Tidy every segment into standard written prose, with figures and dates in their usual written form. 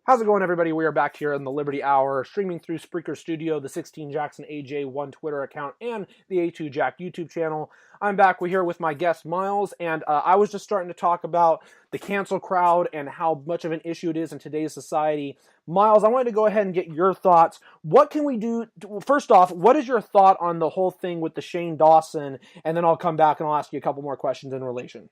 How's it going, everybody? We are back here in the Liberty Hour, streaming through Spreaker Studio, the 16 Jackson AJ1 Twitter account, and the A2 Jack YouTube channel. I'm back. We're here with my guest, Miles, and I was just starting to talk about the cancel crowd and how much of an issue it is in today's society. Miles, I wanted to go ahead and get your thoughts. What can we do? First off, what is your thought on the whole thing with the Shane Dawson? And then I'll come back and I'll ask you a couple more questions in relation.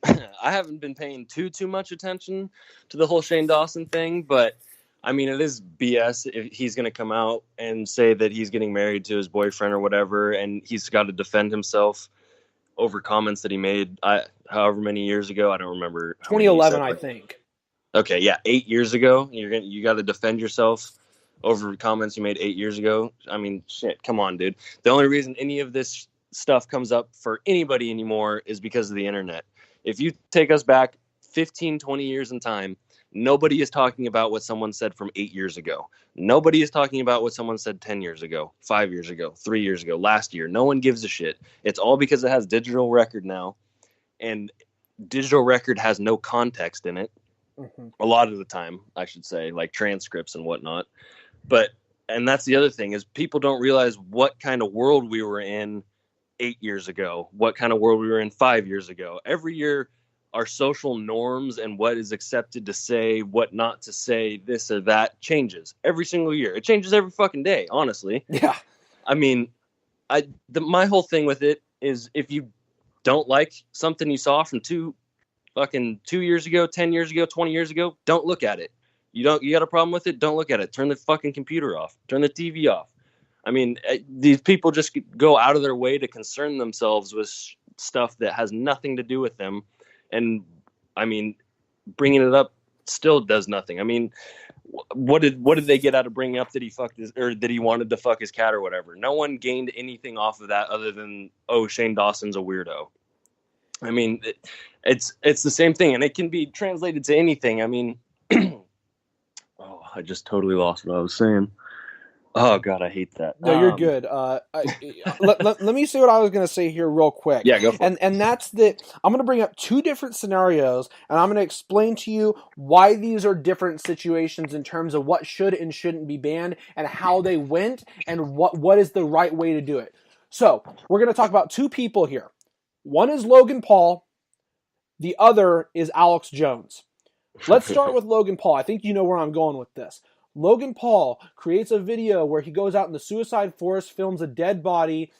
I haven't been paying too much attention to the whole Shane Dawson thing, but I mean, it is BS if he's going to come out and say that he's getting married to his boyfriend or whatever, and he's got to defend himself over comments that he made however many years ago. I don't remember. 2011, I think. Okay, yeah, 8 years ago. You got to defend yourself over comments you made 8 years ago. I mean, shit, come on, dude. The only reason any of this stuff comes up for anybody anymore is because of the internet. If you take us back 15, 20 years in time, nobody is talking about what someone said from 8 years ago. Nobody is talking about what someone said 10 years ago, 5 years ago, 3 years ago, last year. No one gives a shit. It's all because it has digital record now, and digital record has no context in it. Mm-hmm. A lot of the time, I should say, like transcripts and whatnot. And that's the other thing, is people don't realize what kind of world we were in 8 years ago, what kind of world we were in 5 years ago. Every year, our social norms and what is accepted to say, what not to say, this or that changes every single year. It changes every fucking day, honestly. Yeah. I mean, my whole thing with it is, if you don't like something you saw from 2 years ago, 10 years ago, 20 years ago, don't look at it. You got a problem with it? Don't look at it. Turn the fucking computer off. Turn the TV off. I mean, these people just go out of their way to concern themselves with stuff that has nothing to do with them. And, I mean, bringing it up still does nothing. I mean, what did they get out of bringing up that he fucked or that he wanted to fuck his cat or whatever? No one gained anything off of that other than, oh, Shane Dawson's a weirdo. I mean, it's the same thing, and it can be translated to anything. I mean, oh, I just totally lost what I was saying. Oh, God, I hate that. No, you're good. Let me say what I was going to say here real quick. Yeah, go for it. And that's that I'm going to bring up 2 different scenarios, and I'm going to explain to you why these are different situations in terms of what should and shouldn't be banned and how they went and what is the right way to do it. So we're going to talk about 2 people here. One is Logan Paul. The other is Alex Jones. Let's start with Logan Paul. I think you know where I'm going with this. Logan Paul creates a video where he goes out in the suicide forest, films a dead body,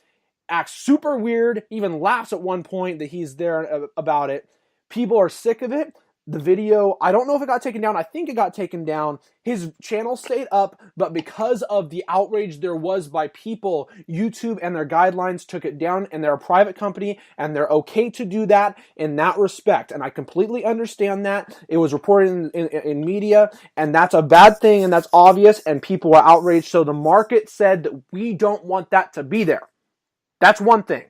acts super weird, even laughs at one point that he's there about it. People are sick of it. The video, I don't know if it got taken down. I think it got taken down. His channel stayed up, but because of the outrage there was by people, YouTube and their guidelines took it down, and they're a private company, and they're okay to do that in that respect. And I completely understand that. It was reported in media, and that's a bad thing, and that's obvious, and people were outraged. So the market said that we don't want that to be there. That's one thing.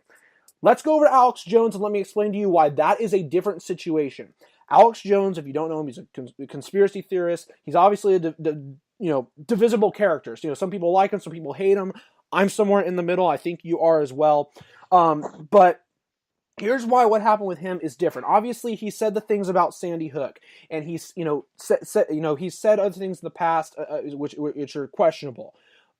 Let's go over to Alex Jones, and let me explain to you why that is a different situation. Alex Jones, if you don't know him, he's a conspiracy theorist. He's obviously a divisible character. So, some people like him, some people hate him. I'm somewhere in the middle. I think you are as well. But here's why what happened with him is different. Obviously, he said the things about Sandy Hook, and he's he's said other things in the past which are questionable.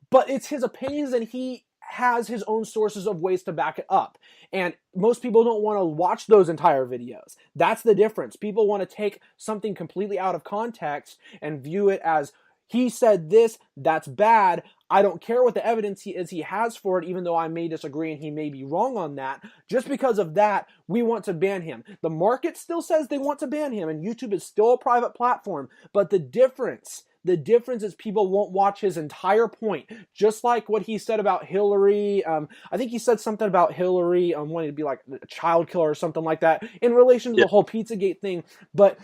But it's his opinions, and he has his own sources of ways to back it up. And most people don't want to watch those entire videos. That's the difference. People want to take something completely out of context and view it as, he said this, that's bad. I don't care what the evidence he has for it, even though I may disagree and he may be wrong on that. Just because of that, we want to ban him. The market still says they want to ban him, and YouTube is still a private platform. But the difference is people won't watch his entire point. Just like what he said about Hillary. I think he said something about Hillary wanting to be like a child killer or something like that in relation to the whole Pizzagate thing. But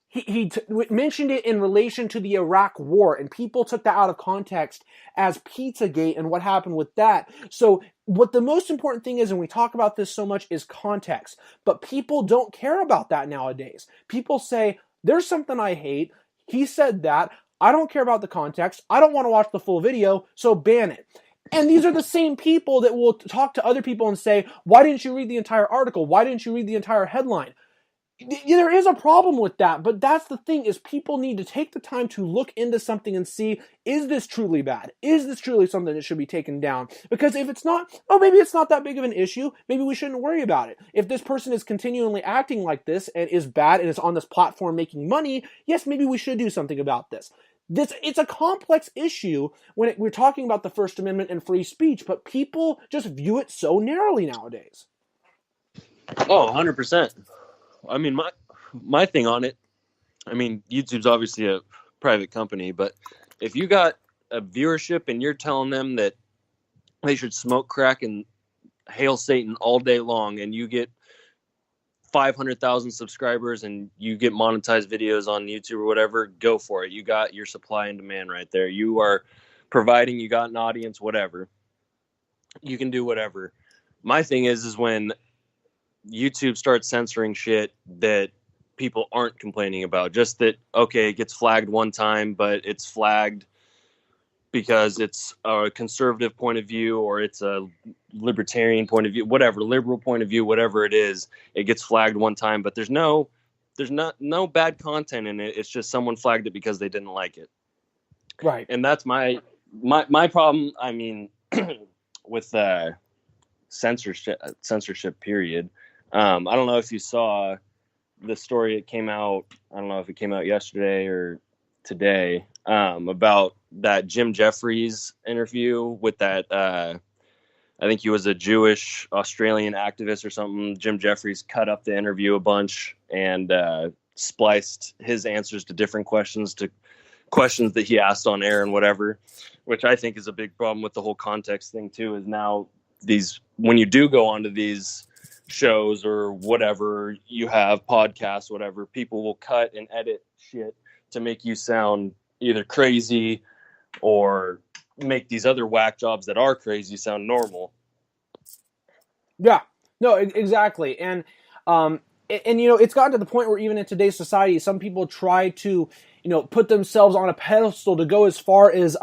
he mentioned it in relation to the Iraq war, and people took that out of context as Pizzagate and what happened with that. So what the most important thing is, and we talk about this so much, is context. But people don't care about that nowadays. People say, there's something I hate. He said that. I don't care about the context. I don't want to watch the full video, so ban it. And these are the same people that will talk to other people and say, why didn't you read the entire article? Why didn't you read the entire headline? There is a problem with that, but that's the thing, is people need to take the time to look into something and see, is this truly bad? Is this truly something that should be taken down? Because if it's not, oh, maybe it's not that big of an issue. Maybe we shouldn't worry about it. If this person is continually acting like this and is bad and is on this platform making money, yes, maybe we should do something about this. It's a complex issue when we're talking about the First Amendment and free speech, but people just view it so narrowly nowadays. Oh, 100%. I mean, my thing on it, I mean, YouTube's obviously a private company, but if you got a viewership and you're telling them that they should smoke crack and hail Satan all day long, and you get 500,000 subscribers and you get monetized videos on YouTube or whatever, go for it. You got your supply and demand right there. You are providing, you got an audience, whatever. You can do whatever. My thing is when YouTube starts censoring shit that people aren't complaining about. Just that, okay, it gets flagged one time, but it's flagged because it's a conservative point of view or it's a libertarian point of view, whatever, liberal point of view, whatever it is, it gets flagged one time, but there's no bad content in it. It's just someone flagged it because they didn't like it. Right. And that's my problem. I mean, with censorship period. I don't know if you saw the story. It came out, I don't know if it came out yesterday or today, about that Jim Jeffries interview with that, I think he was a Jewish Australian activist or something. Jim Jeffries cut up the interview a bunch and spliced his answers to different questions that he asked on air and whatever, which I think is a big problem with the whole context thing too, is now when you do go onto these shows or whatever, you have podcasts, whatever, people will cut and edit shit to make you sound either crazy or make these other whack jobs that are crazy sound normal. Yeah, no, exactly. And it's gotten to the point where even in today's society, some people try to, put themselves on a pedestal to go as far as,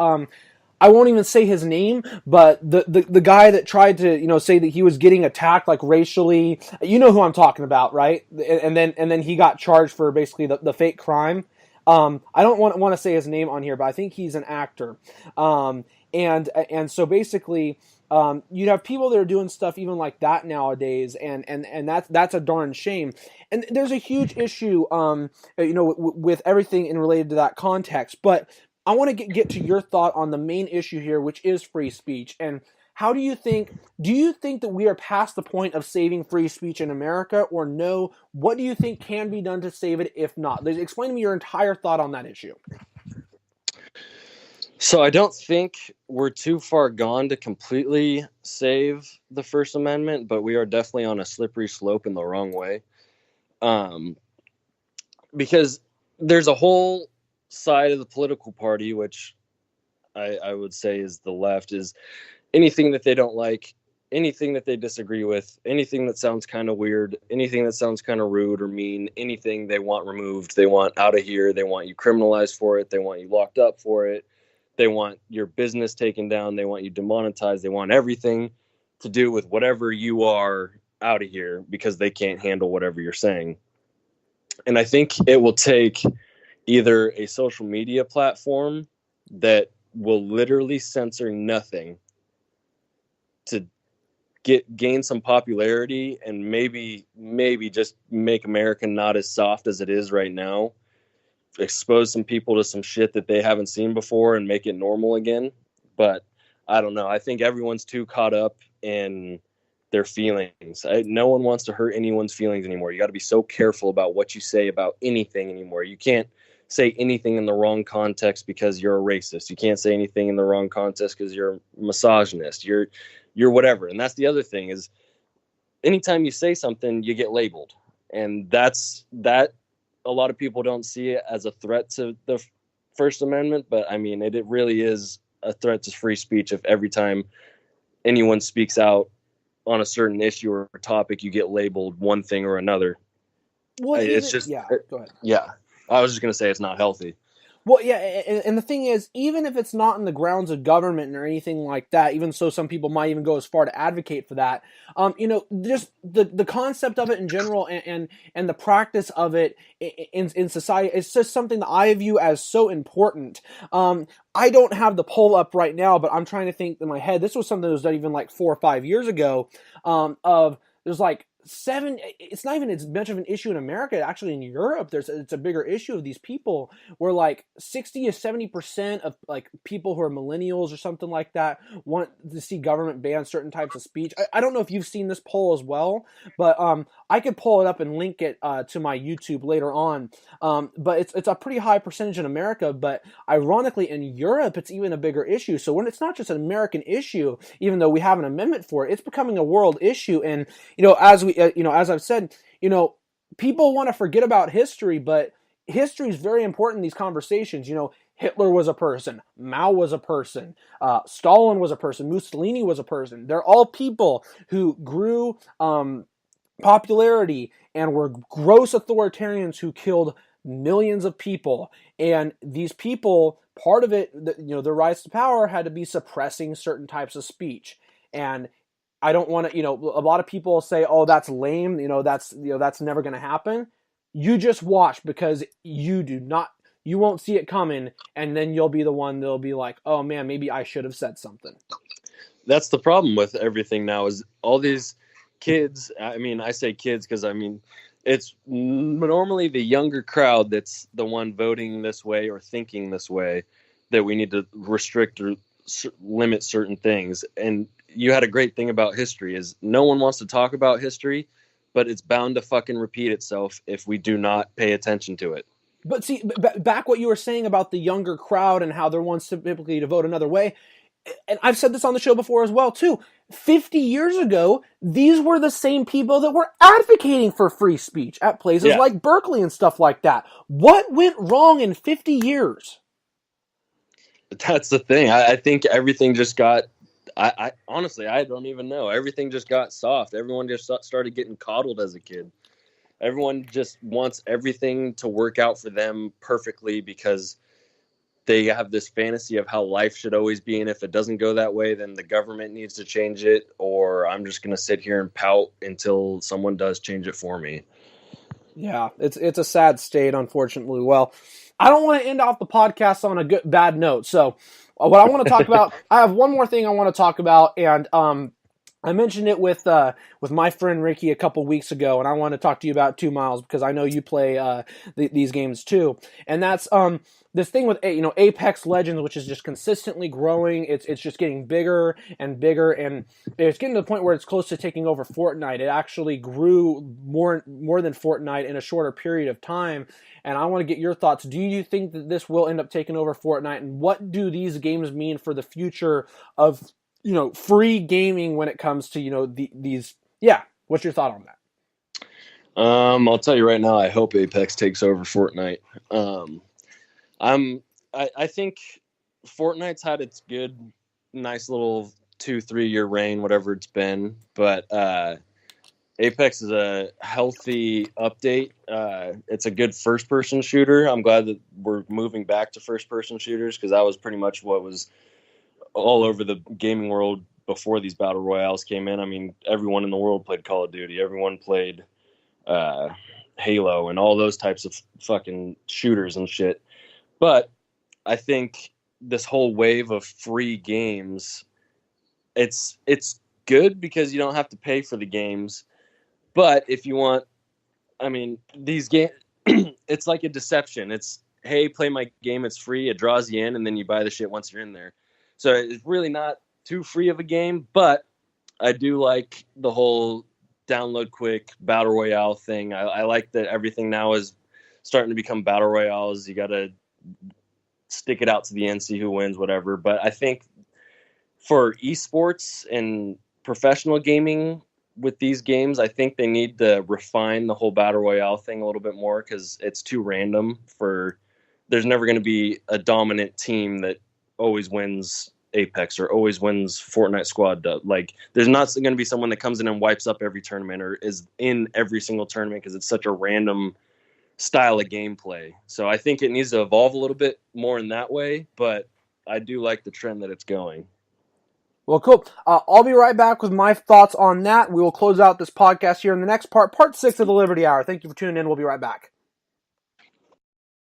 I won't even say his name, but the guy that tried to, say that he was getting attacked, like, racially, you know who I'm talking about, right? And then he got charged for basically the fake crime. I don't want to say his name on here, but I think he's an actor. And so basically, you'd have people that are doing stuff even like that nowadays, and that's a darn shame. And there's a huge issue, with everything in related to that context. But I want to get to your thought on the main issue here, which is free speech. And how do you think that we are past the point of saving free speech in America, or no? What do you think can be done to save it, if not? Explain to me your entire thought on that issue. So I don't think we're too far gone to completely save the First Amendment, but we are definitely on a slippery slope in the wrong way. Because there's a whole side of the political party, which I would say is the left, is anything that they don't like, anything that they disagree with, anything that sounds kind of weird, anything that sounds kind of rude or mean, anything they want removed, they want out of here, they want you criminalized for it, they want you locked up for it, they want your business taken down, they want you demonetized, they want everything to do with whatever you are out of here because they can't handle whatever you're saying. And I think it will take either a social media platform that will literally censor nothing to gain some popularity and maybe just make America not as soft as it is right now, expose some people to some shit that they haven't seen before and make it normal again. But I don't know. I think everyone's too caught up in their feelings. No one wants to hurt anyone's feelings anymore. You got to be so careful about what you say about anything anymore. You can't say anything in the wrong context because you're a racist. You can't say anything in the wrong context because you're a misogynist. You're whatever. And that's the other thing, is anytime you say something, you get labeled. And that a lot of people don't see it as a threat to the First Amendment, but I mean, it really is a threat to free speech if every time anyone speaks out on a certain issue or topic, you get labeled one thing or another. Well, it's just, yeah, go ahead. Yeah. I was just going to say it's not healthy. Well, yeah, and the thing is, even if it's not in the grounds of government or anything like that, even so, some people might even go as far to advocate for that. Just the concept of it in general, and the practice of it in society, it's just something that I view as so important. I don't have the poll up right now, but I'm trying to think in my head. This was something that was done even like 4 or 5 years ago. Of There's like seven. It's not even as much of an issue in America. Actually, in Europe, it's a bigger issue of these people where like 60 to 70% of like people who are millennials or something like that want to see government ban certain types of speech. I don't know if you've seen this poll as well, but I could pull it up and link it to my YouTube later on. But it's a pretty high percentage in America, but ironically in Europe it's even a bigger issue. So when it's not just an American issue, even though we have an amendment for it, it's becoming a world issue. And as I've said, people want to forget about history, but history is very important in these conversations. Hitler was a person, Mao was a person, Stalin was a person, Mussolini was a person. They're all people who grew popularity and were gross authoritarians who killed millions of people. And these people, part of it, their rise to power had to be suppressing certain types of speech. And I don't want to, a lot of people say, "Oh, that's lame. That's never going to happen." You just watch, because you won't see it coming, and then you'll be the one that'll be like, "Oh man, maybe I should have said something." That's the problem with everything now, is all these kids. I mean, I say kids because it's normally the younger crowd that's the one voting this way or thinking this way, that we need to restrict or limit certain things. And you had a great thing about history, is no one wants to talk about history, but it's bound to fucking repeat itself if we do not pay attention to it. But see, back what you were saying about the younger crowd and how they're ones typically to vote another way, and I've said this on the show before as well too. 50 years ago, these were the same people that were advocating for free speech at places like Berkeley and stuff like that. What went wrong in 50 years? That's the thing. I think everything just got. I honestly, I don't even know. Everything just got soft. Everyone just started getting coddled as a kid. Everyone just wants everything to work out for them perfectly, because they have this fantasy of how life should always be. And if it doesn't go that way, then the government needs to change it, or I'm just going to sit here and pout until someone does change it for me. Yeah, it's a sad state, unfortunately. Well, I don't want to end off the podcast on a bad note. So what I want to talk about, I have one more thing I want to talk about, and I mentioned it with my friend Ricky a couple weeks ago, and I want to talk to you about 2 Miles, because I know you play these games too. And that's this thing with Apex Legends, which is just consistently growing. It's just getting bigger and bigger, and it's getting to the point where it's close to taking over Fortnite. It actually grew more than Fortnite in a shorter period of time. And I want to get your thoughts. Do you think that this will end up taking over Fortnite, and what do these games mean for the future of free gaming when it comes to these? Yeah, what's your thought on that? I'll tell you right now, I hope Apex takes over Fortnite. I think Fortnite's had its good, nice little 2-3 year reign, whatever it's been, but Apex is a healthy update. It's a good first person shooter. I'm glad that we're moving back to first person shooters, because that was pretty much what was all over the gaming world before these battle royales came in. I mean, everyone in the world played Call of Duty. Everyone played Halo and all those types of fucking shooters and shit. But I think this whole wave of free games, it's good because you don't have to pay for the games. But if you want, I mean, these games, it's like a deception. It's, hey, play my game, it's free. It draws you in, and then you buy the shit once you're in there. So it's really not too free of a game, but I do like the whole download quick battle royale thing. I like that everything now is starting to become battle royales. You got to stick it out to the end, see who wins, whatever. But I think for esports and professional gaming with these games, I think they need to refine the whole battle royale thing a little bit more, because it's too random. There's never going to be a dominant team that always wins Apex or always wins Fortnite Squad. Like, there's not going to be someone that comes in and wipes up every tournament or is in every single tournament, because it's such a random style of gameplay. So I think it needs to evolve a little bit more in that way, but I do like the trend that it's going. Well, cool. I'll be right back with my thoughts on that. We will close out this podcast here in the next part 6 of the Liberty Hour. Thank you for tuning in. We'll be right back.